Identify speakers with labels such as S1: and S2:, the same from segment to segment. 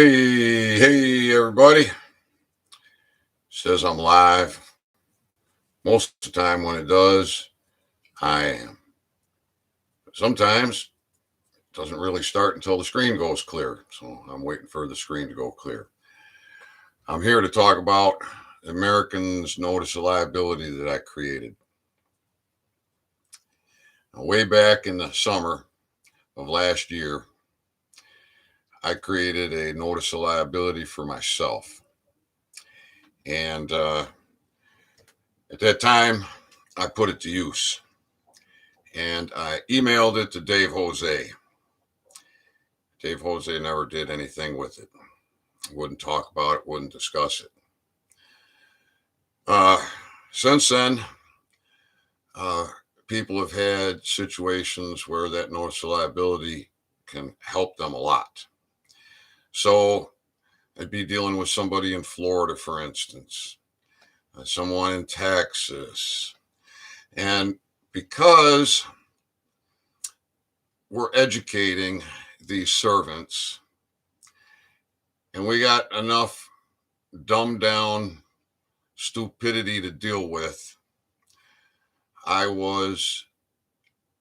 S1: Hey, everybody. Says I'm live. Most of the time when it does, I am. Sometimes it doesn't really start until the screen goes clear. So I'm waiting for the screen to go clear. I'm here to talk about Americans' Notice of Liability that I created. Now, way back in the summer of last year, I created a Notice of Liability for myself. And at that time, I put it to use. And I emailed it to Dave Jose. Dave Jose never did anything with it. Wouldn't talk about it, wouldn't discuss it. Since then, people have had situations where that notice of liability can help them a lot. So I'd be dealing with somebody in Florida, for instance, someone in Texas. And because we're educating these servants, and we got enough dumbed down stupidity to deal with, I was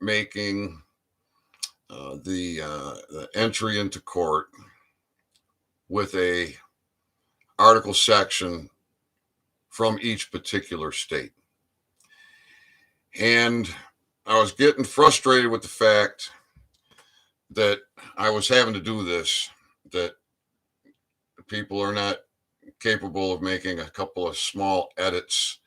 S1: making the entry into court with a article section from each particular state. And I was getting frustrated with the fact that I was having to do this, that people are not capable of making a couple of small edits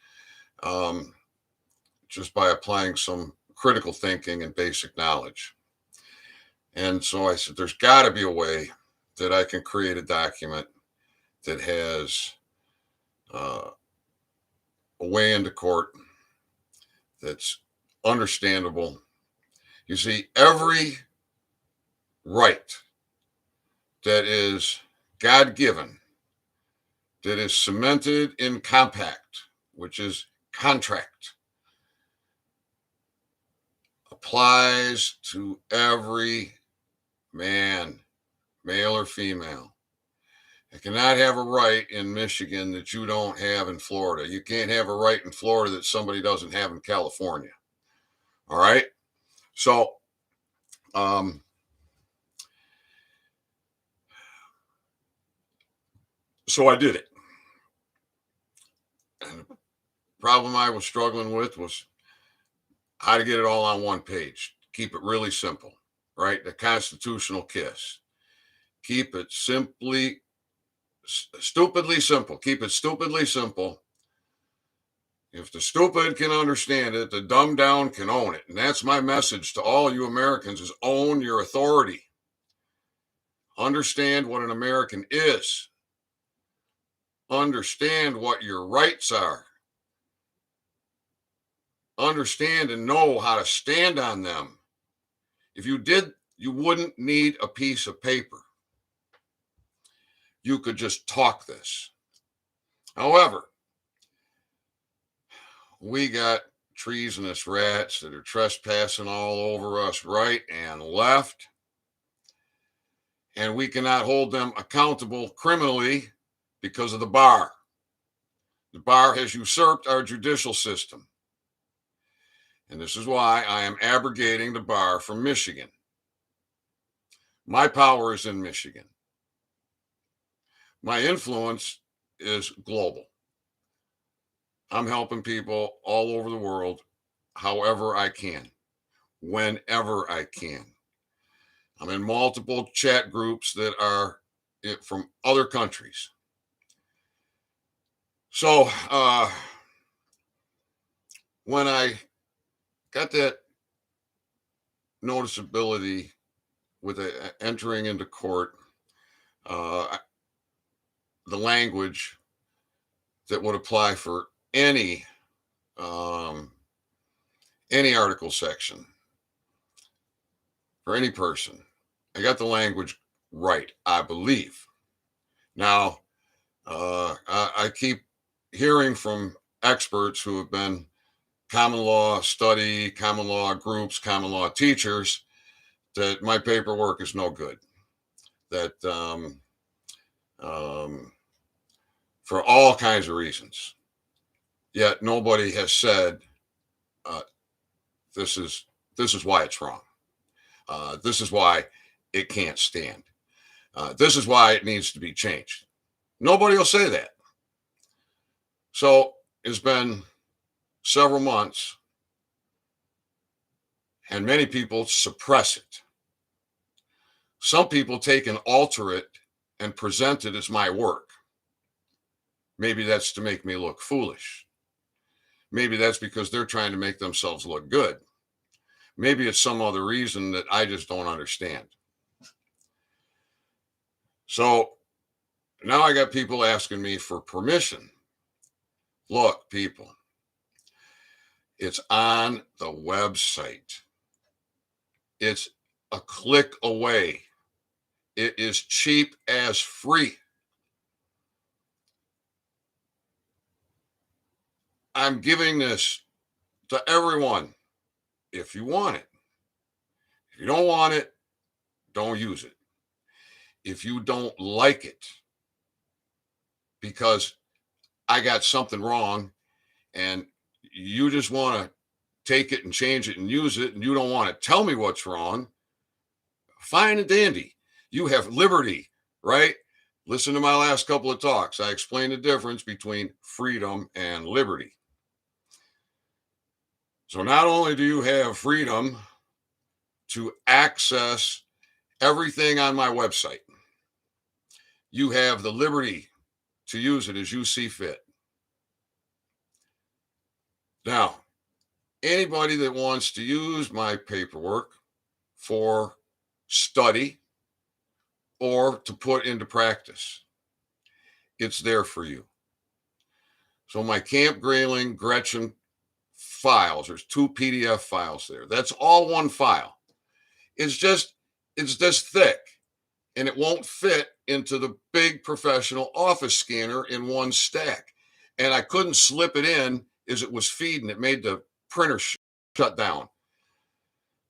S1: just by applying some critical thinking and basic knowledge. And so I said, there's got to be a way that I can create a document that has a way into court that's understandable. You see, every right that is God-given, that is cemented in compact, which is contract, applies to every man, male or female. You cannot have a right in Michigan that you don't have in Florida. You can't have a right in Florida that somebody doesn't have in California. All right. So, I did it. And the problem I was struggling with was how to get it all on one page. Keep it really simple, right? The constitutional kiss. Keep it stupidly simple. Keep it stupidly simple. If the stupid can understand it, the dumb down can own it. And that's my message to all you Americans is own your authority. Understand what an American is. Understand what your rights are. Understand and know how to stand on them. If you did, you wouldn't need a piece of paper. You could just talk this. However, we got treasonous rats that are trespassing all over us right and left, and we cannot hold them accountable criminally because of the bar. The bar has usurped our judicial system. And this is why I am abrogating the bar from Michigan. My power is in Michigan. My influence is global. I'm helping people all over the world however I can, whenever I can. I'm in multiple chat groups that are from other countries. So when I got that noticeability with entering into court, the language that would apply for any article section for any person, I got the language right, I believe. Now, I keep hearing from experts who have been common law study, common law groups, common law teachers that my paperwork is no good, that um, for all kinds of reasons. Yet nobody has said uh, this is why it's wrong. This is why it can't stand. This is why it needs to be changed. Nobody will say that. So it's been several months, and many people suppress it. Some people take and alter it and present it as my work. Maybe that's to make me look foolish. Maybe that's because they're trying to make themselves look good. Maybe it's some other reason that I just don't understand. So now I got people asking me for permission. Look, people, it's on the website. It's a click away. It is cheap as free. I'm giving this to everyone if you want it. If you don't want it, don't use it. If you don't like it because I got something wrong and you just want to take it and change it and use it and you don't want to tell me what's wrong, fine and dandy. You have liberty, right? Listen to my last couple of talks. I explained the difference between freedom and liberty. So not only do you have freedom to access everything on my website, you have the liberty to use it as you see fit. Now, anybody that wants to use my paperwork for study or to put into practice, it's there for you. So my Camp Grayling Gretchen files, there's 2 PDF files there. That's all one file. It's this thick, and it won't fit into the big professional office scanner in one stack. And I couldn't slip it in as it was feeding. It made the printer shut down.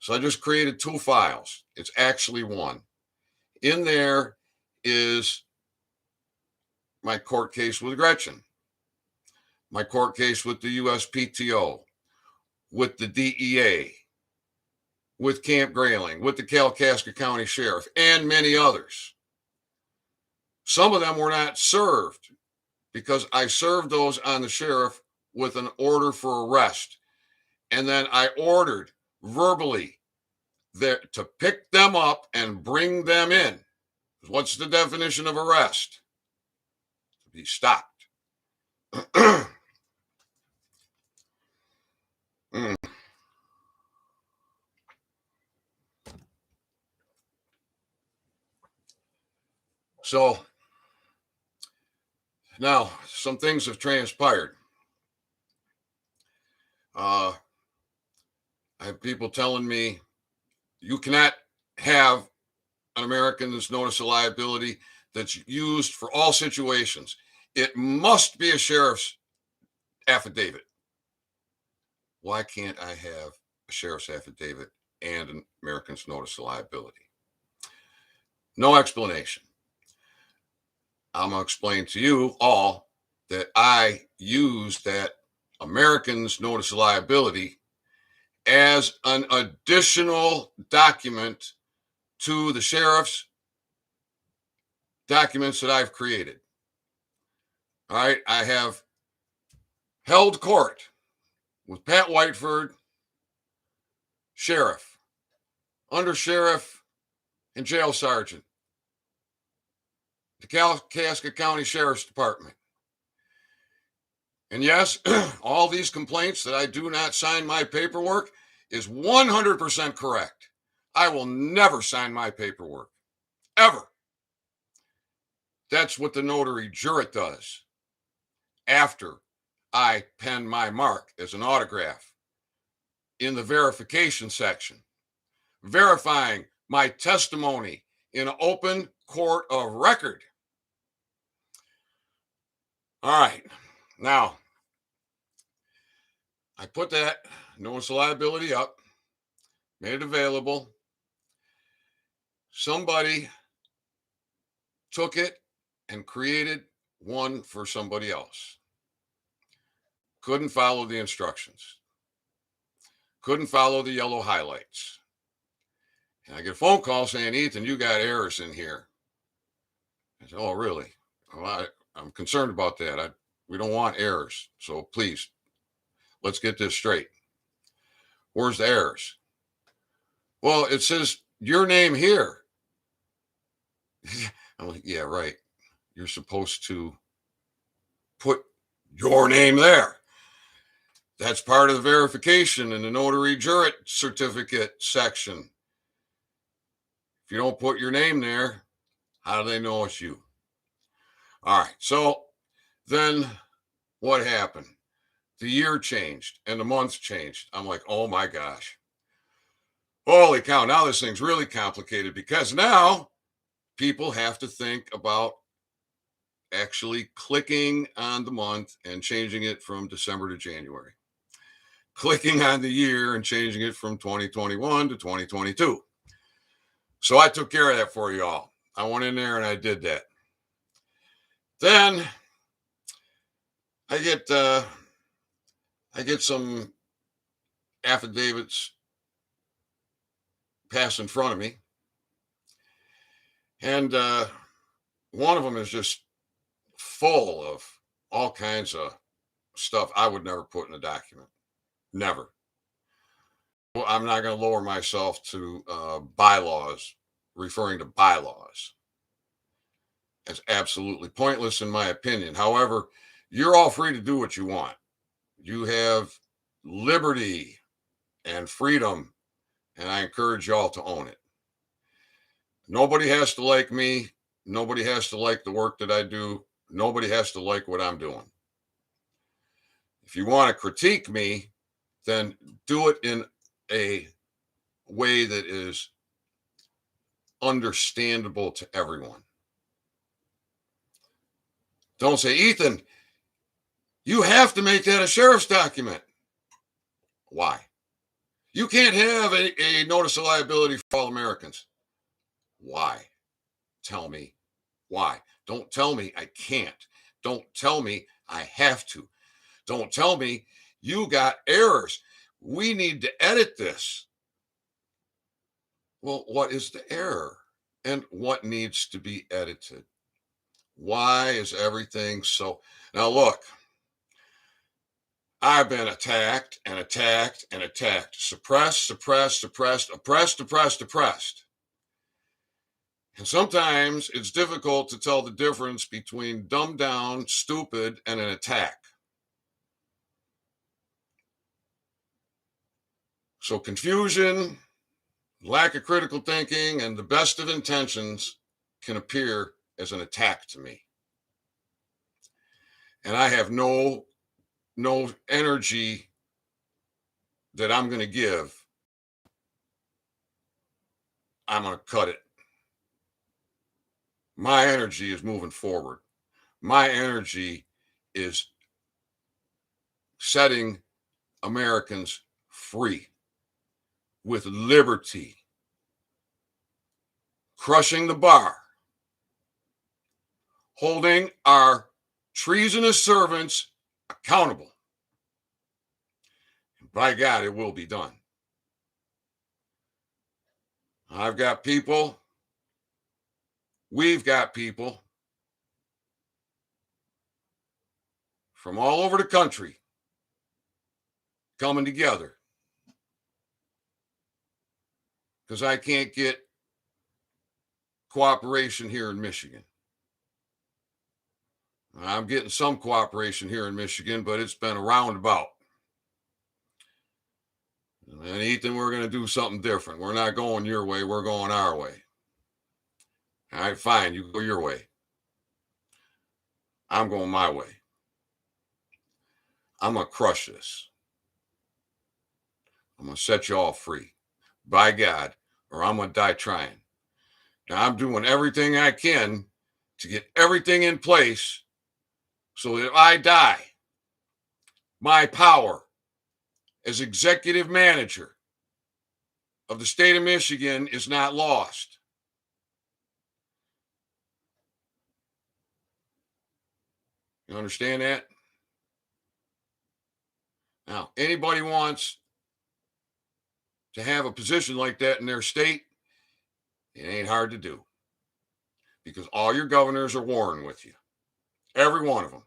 S1: So I just created 2 files. It's actually one. In there is my court case with Gretchen, my court case with the USPTO, with the DEA, with Camp Grayling, with the Kalkaska County Sheriff, and many others. Some of them were not served because I served those on the sheriff with an order for arrest. And then I ordered verbally to pick them up and bring them in. What's the definition of arrest? To be stopped. So now some things have transpired. I have people telling me you cannot have an American's notice of liability that's used for all situations. It must be a sheriff's affidavit. Why can't I have a sheriff's affidavit and an American's notice of liability? No explanation. I'm going to explain to you all that I use that American's notice of liability as an additional document to the sheriff's documents that I've created. All right, I have held court with Pat Whiteford, sheriff, under sheriff, and jail sergeant, the Kalkaska County Sheriff's Department. And yes, all these complaints that I do not sign my paperwork is 100% correct. I will never sign my paperwork, ever. That's what the notary jurat does after I pen my mark as an autograph in the verification section, verifying my testimony in an open court of record. All right. Now, I put that notice of liability up, made it available. Somebody took it and created one for somebody else. Couldn't follow the instructions. Couldn't follow the yellow highlights. And I get a phone call saying, Ethan, you got errors in here. I said, oh, really? Well, I'm concerned about that. We don't want errors. So please, let's get this straight. Where's the errors? Well, it says your name here. I'm like, yeah, right. You're supposed to put your name there. That's part of the verification in the notary jurat certificate section. If you don't put your name there, how do they know it's you? All right. So then what happened? The year changed and the month changed. I'm like, oh my gosh. Holy cow. Now this thing's really complicated because now people have to think about actually clicking on the month and changing it from December to January, clicking on the year and changing it from 2021 to 2022. So I took care of that for you all. I went in there and I did that. Then I get some affidavits passed in front of me, and one of them is just full of all kinds of stuff I would never put in a document. Never. Well, I'm not going to lower myself to bylaws, referring to bylaws. It's absolutely pointless in my opinion. However, you're all free to do what you want. You have liberty and freedom, and I encourage y'all to own it. Nobody has to like me. Nobody has to like the work that I do. Nobody has to like what I'm doing. If you want to critique me, then do it in a way that is understandable to everyone. Don't say, Ethan, you have to make that a sheriff's document. Why? You can't have a notice of liability for all Americans. Why? Tell me why. Don't tell me I can't. Don't tell me I have to. Don't tell me you got errors. We need to edit this. Well, what is the error? And what needs to be edited? Why is everything so? Now, look, I've been attacked and attacked and attacked. Suppressed, suppressed, suppressed, oppressed, oppressed, oppressed. And sometimes it's difficult to tell the difference between dumbed down, stupid, and an attack. So confusion, lack of critical thinking, and the best of intentions can appear as an attack to me. And I have no energy that I'm going to give. I'm going to cut it. My energy is moving forward. My energy is setting Americans free with liberty, crushing the bar, holding our treasonous servants accountable. And by God, it will be done. I've got people, we've got people from all over the country coming together because I can't get cooperation here in Michigan. I'm getting some cooperation here in Michigan, but it's been a roundabout. And Ethan, we're going to do something different. We're not going your way. We're going our way. All right, fine. You go your way. I'm going my way. I'm going to crush this. I'm going to set you all free. By God, or I'm going to die trying. Now, I'm doing everything I can to get everything in place so that if I die, my power as executive manager of the state of Michigan is not lost. You understand that? Now, anybody wants to have a position like that in their state, it ain't hard to do because all your governors are warring with you, every one of them.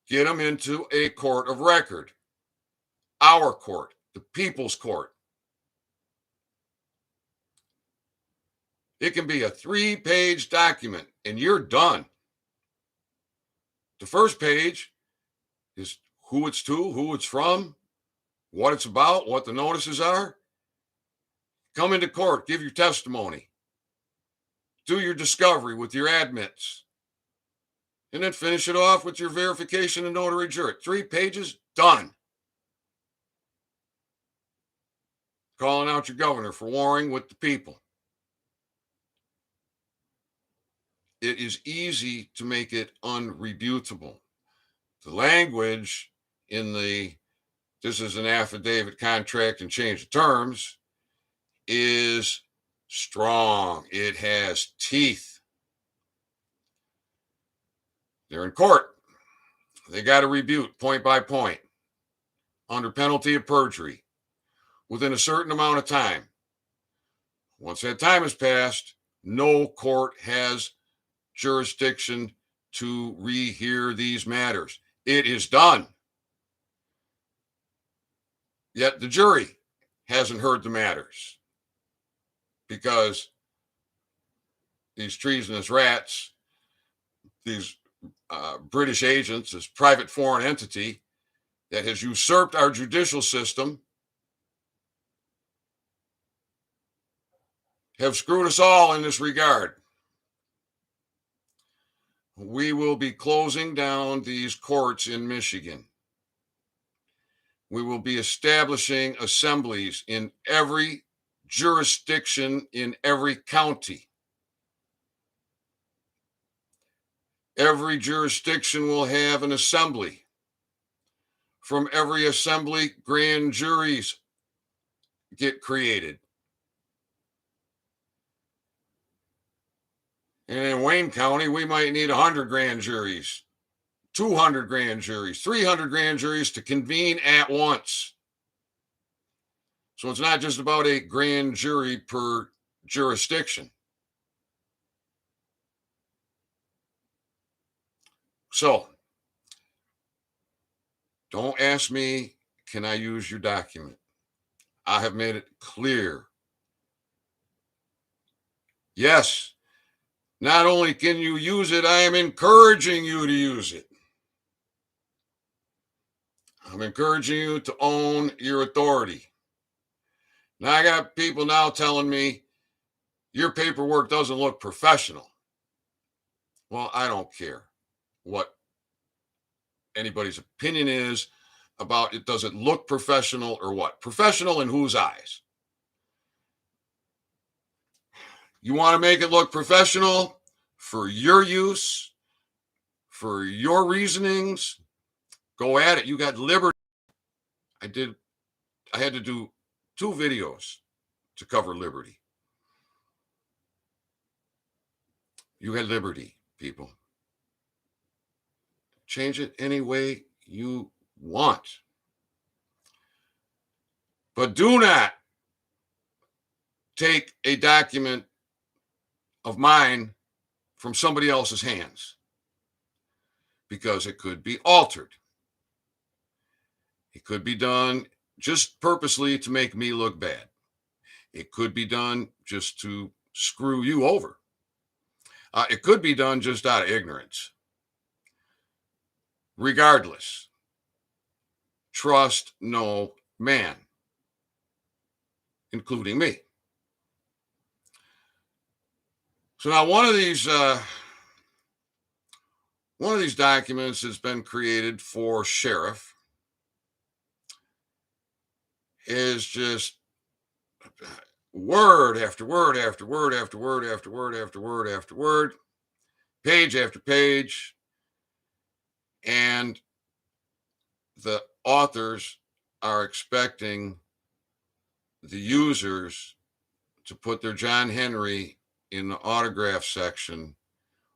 S1: Get them into a court of record, our court, the people's court. It can be a 3-page document and you're done. The first page is who it's to, who it's from, what it's about, what the notices are. Come into court, give your testimony, do your discovery with your admits, and then finish it off with your verification and notary jurat. 3 pages, done. Calling out your governor for warring with the people. It is easy to make it unrebutable. The language in this is an affidavit, contract, and change of terms is strong. It has teeth. They're in court. They got to rebut point by point under penalty of perjury within a certain amount of time. Once that time has passed, no court has jurisdiction to rehear these matters. It is done. Yet the jury hasn't heard the matters because these treasonous rats, these British agents, this private foreign entity that has usurped our judicial system, have screwed us all in this regard. We will be closing down these courts in Michigan. We will be establishing assemblies in every jurisdiction in every county. Every jurisdiction will have an assembly. From every assembly, grand juries get created. And in Wayne County, we might need 100 grand juries, 200 grand juries, 300 grand juries to convene at once. So it's not just about a grand jury per jurisdiction. So don't ask me, can I use your document? I have made it clear. Yes, not only can you use it, I am encouraging you to use it. I'm encouraging you to own your authority. Now, I got people now telling me your paperwork doesn't look professional. Well, I don't care what anybody's opinion is about it. Does it look professional or what? Professional in whose eyes? You want to make it look professional for your use, for your reasonings, go at it. You got liberty. I had to do 2 videos to cover liberty. You had liberty, people. Change it any way you want. But do not take a document of mine from somebody else's hands because it could be altered. It could be done just purposely to make me look bad. It could be done just to screw you over. It could be done just out of ignorance. Regardless, trust no man, including me. So now one of these documents has been created for sheriff is just word after word after word after word after word after word after word, page after page. And the authors are expecting the users to put their John Henry in the autograph section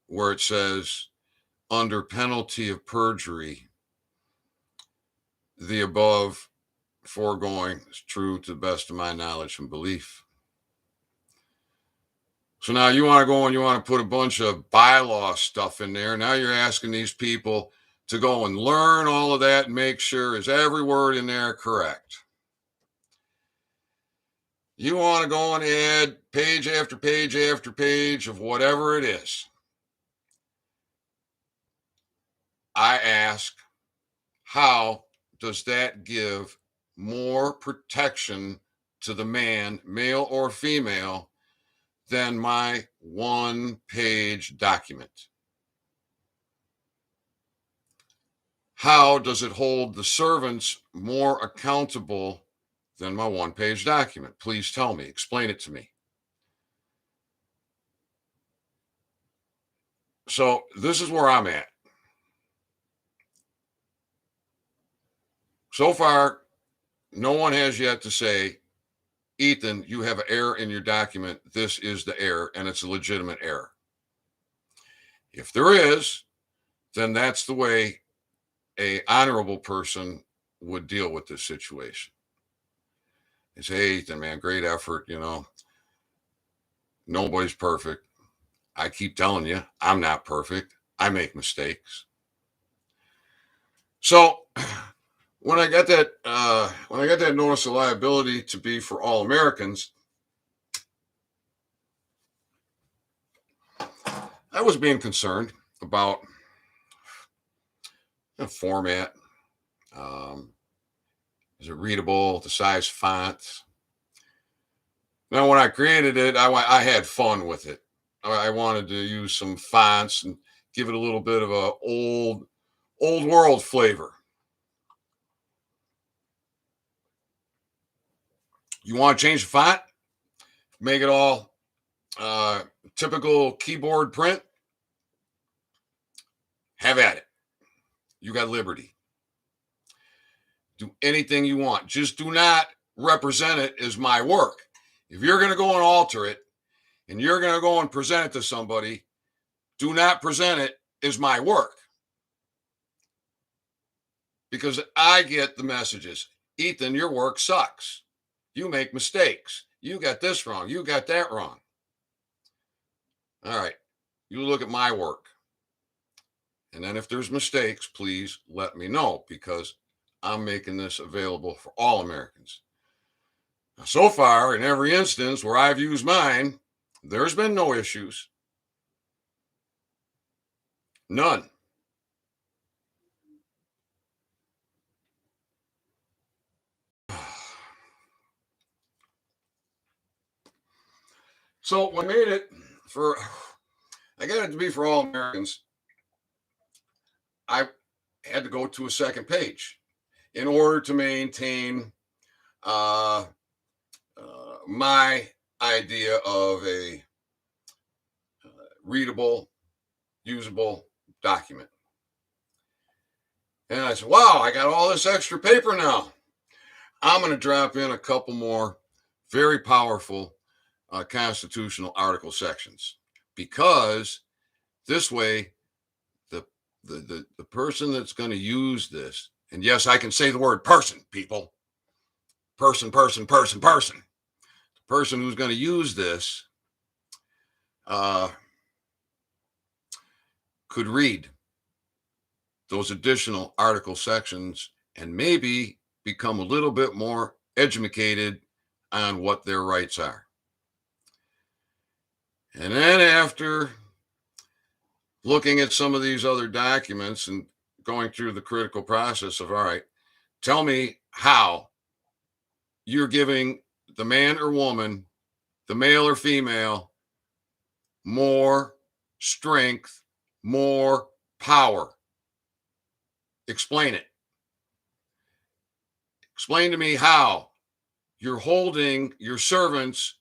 S1: where it says, under penalty of perjury, the above foregoing is true to the best of my knowledge and belief. So now you want to go and you want to put a bunch of bylaw stuff in there. Now you're asking these people to go and learn all of that and make sure is every word in there correct. You want to go and add page after page after page of whatever it is. I ask, how does that give more protection to the man, male or female, than my one-page document? How does it hold the servants more accountable than my one-page document? Please tell me. Explain it to me. So this is where I'm at. So far, no one has yet to say, Ethan, you have an error in your document. This is the error, and it's a legitimate error. If there is, then that's the way an honorable person would deal with this situation. They say, hey, Ethan, man, great effort. You know, nobody's perfect. I keep telling you, I'm not perfect. I make mistakes. So when I got that notice of liability to be for all Americans, I was being concerned about the format. Is it readable? The size font? Now, when I created it, I had fun with it. I wanted to use some fonts and give it a little bit of a old world flavor. You want to change the font? Make it all typical keyboard print? Have at it. You got liberty. Do anything you want. Just do not represent it as my work. If you're going to go and alter it and you're going to go and present it to somebody, do not present it as my work. Because I get the messages. Ethan, your work sucks. You make mistakes. You got this wrong. You got that wrong. All right. You look at my work. And then if there's mistakes, please let me know, because I'm making this available for all Americans. Now, so far, in every instance where I've used mine, there's been no issues. None. So when I made it I got it to be for all Americans, I had to go to a second page in order to maintain my idea of a readable, usable document. And I said, wow, I got all this extra paper now. I'm going to drop in a couple more very powerful constitutional article sections, because this way the person that's going to use this, and yes, I can say the word person, people, person, the person who's going to use this could read those additional article sections and maybe become a little bit more educated on what their rights are. And then after looking at some of these other documents and going through the critical process of, all right, tell me how you're giving the man or woman, the male or female, more strength, more power. Explain it. Explain to me how you're holding your servants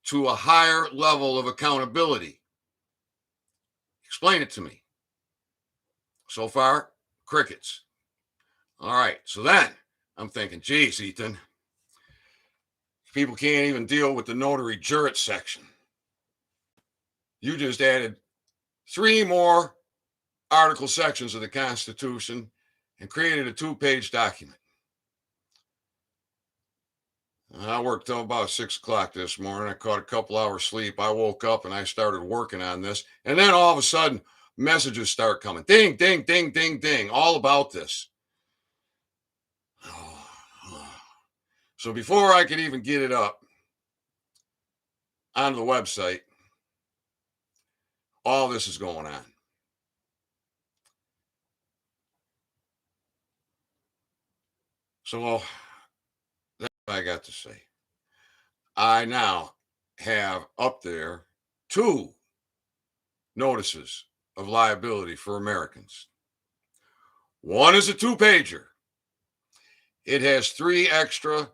S1: to a higher level of accountability. Explain it to me. So far, crickets. All right. So then I'm thinking, geez, Ethan, people can't even deal with the notary jurat section. You just added 3 more article sections of the Constitution and created a 2-page document. I worked till about 6 o'clock this morning. I caught a couple hours sleep. I woke up and I started working on this. And then all of a sudden, messages start coming. Ding, ding, ding, ding, ding. All about this. So before I could even get it up onto the website, all this is going on. So that's what I got to say. I now have up there 2 notices of liability for Americans. One is a 2-pager. It has 3 extra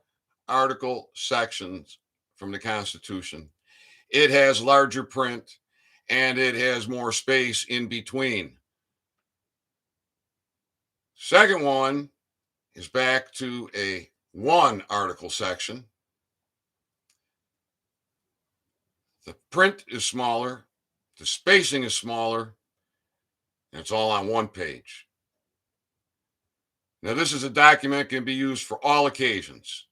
S1: article sections from the Constitution. It has larger print and it has more space in between. Second one is back to a 1 article section. The print is smaller, the spacing is smaller, and it's all on 1 page. Now, this is a document that can be used for all occasions.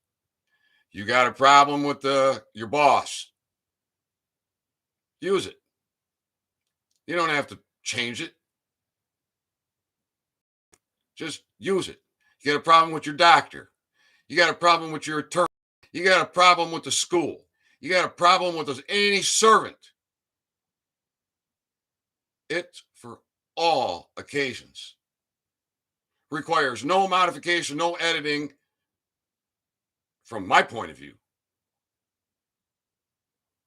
S1: You got a problem with your boss, use it. You don't have to change it. Just use it. You got a problem with your doctor. You got a problem with your attorney. You got a problem with the school. You got a problem with any servant. It's for all occasions. Requires no modification, no editing from my point of view.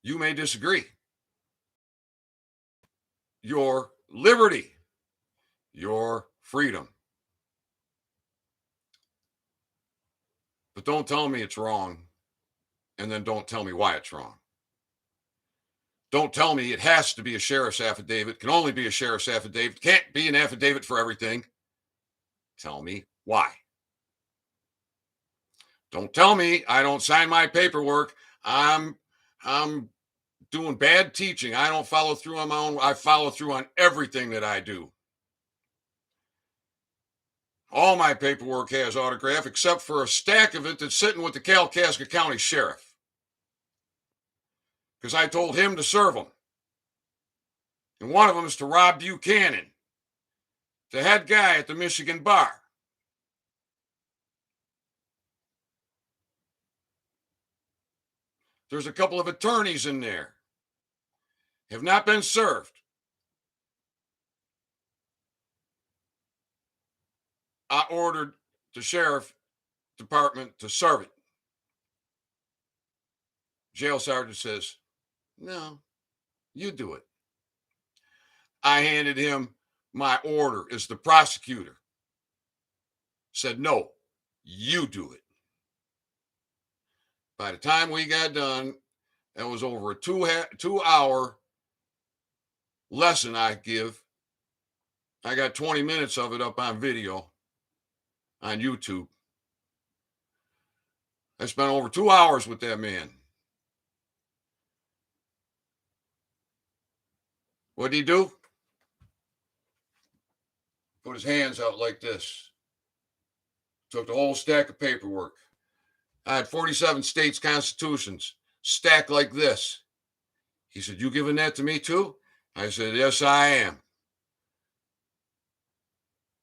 S1: You may disagree. Your liberty, your freedom. But don't tell me it's wrong, and then don't tell me why it's wrong. Don't tell me it has to be a sheriff's affidavit, can only be a sheriff's affidavit, can't be an affidavit for everything. Tell me why. Don't tell me I don't sign my paperwork. I'm doing bad teaching. I don't follow through on my own. I follow through on everything that I do. All my paperwork has autograph except for a stack of it that's sitting with the Kalkaska County Sheriff. Because I told him to serve them. And one of them is to Rob Buchanan, the head guy at the Michigan bar. There's a couple of attorneys in there. Have not been served. I ordered the sheriff department to serve it. Jail sergeant says, no, you do it. I handed him my order as the prosecutor. Said, no, you do it. By the time we got done, that was over a 2-hour lesson I give. I got 20 minutes of it up on video on YouTube. I spent over 2 hours with that man. What did he do? Put his hands out like this. Took the whole stack of paperwork. I had 47 states' constitutions stacked like this. He said, you giving that to me too? I said, yes, I am.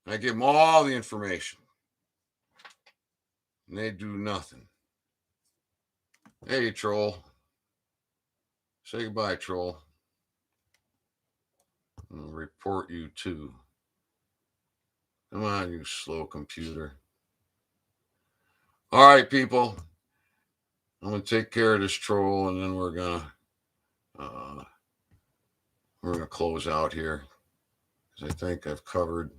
S1: I give them all the information. And they do nothing. Hey, troll. Say goodbye, troll. I'll report you too. Come on, you slow computer. All right, people. I'm going to take care of this troll, and then we're going to close out here. Because I think I've covered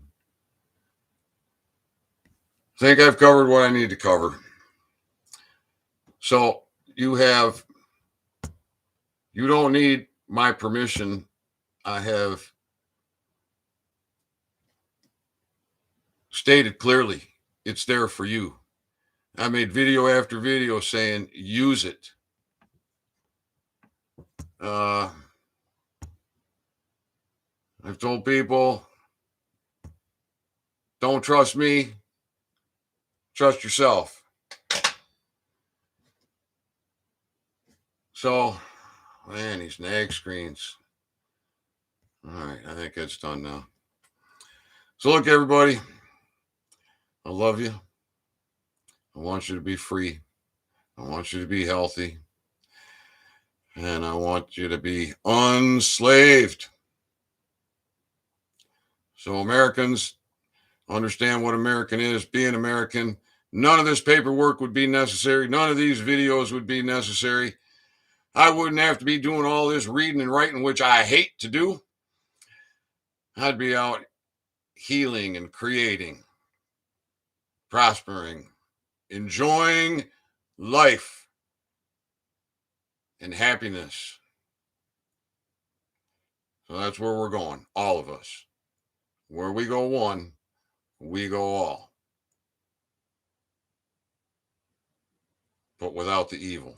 S1: what I need to cover. So you don't need my permission. I have stated clearly it's there for you. I made video after video saying use it. I've told people Don't trust me. Trust yourself. So, man, these nag screens. All right, I think it's done now. So, look, everybody, I love you. I want you to be free. I want you to be healthy. And I want you to be unslaved. So, Americans, understand what American is. Be an American. None of this paperwork would be necessary. None of these videos would be necessary. I wouldn't have to be doing all this reading and writing, which I hate to do. I'd be out healing and creating, prospering, enjoying life and happiness. So that's where we're going, all of us. Where we go one, we go all. But without the evil.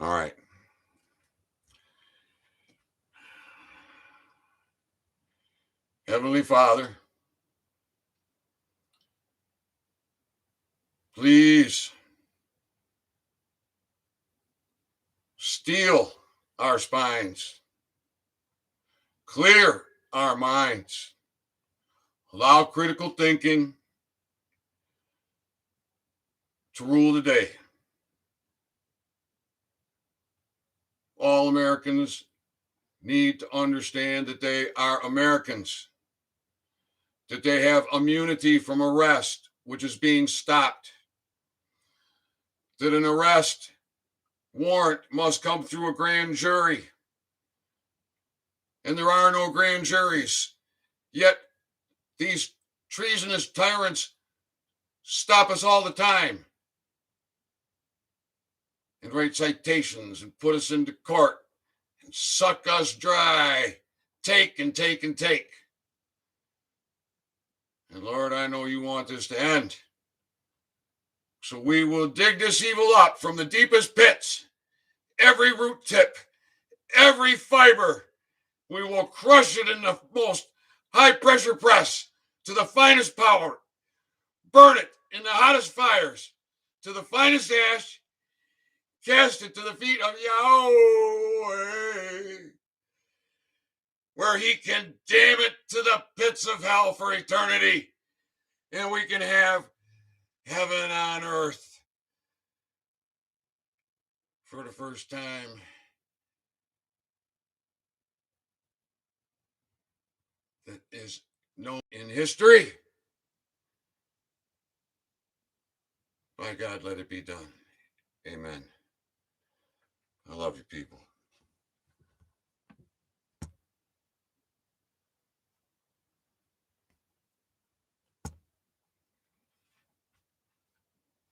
S1: All right. Heavenly Father, please steel our spines, clear our minds, allow critical thinking to rule the day. All Americans need to understand that they are Americans, that they have immunity from arrest, which is being stopped, that an arrest warrant must come through a grand jury, and there are no grand juries. Yet these treasonous tyrants stop us all the time and write citations and put us into court and suck us dry, take and take and take. And Lord, I know you want this to end. So we will dig this evil up from the deepest pits, every root tip, every fiber. We will crush it in the most high pressure press to the finest powder, burn it in the hottest fires to the finest ash, cast it to the feet of Yahweh, where he can damn it to the pits of hell for eternity, and we can have heaven on earth for the first time. That is known in history. By God, let it be done. Amen. I love you, people.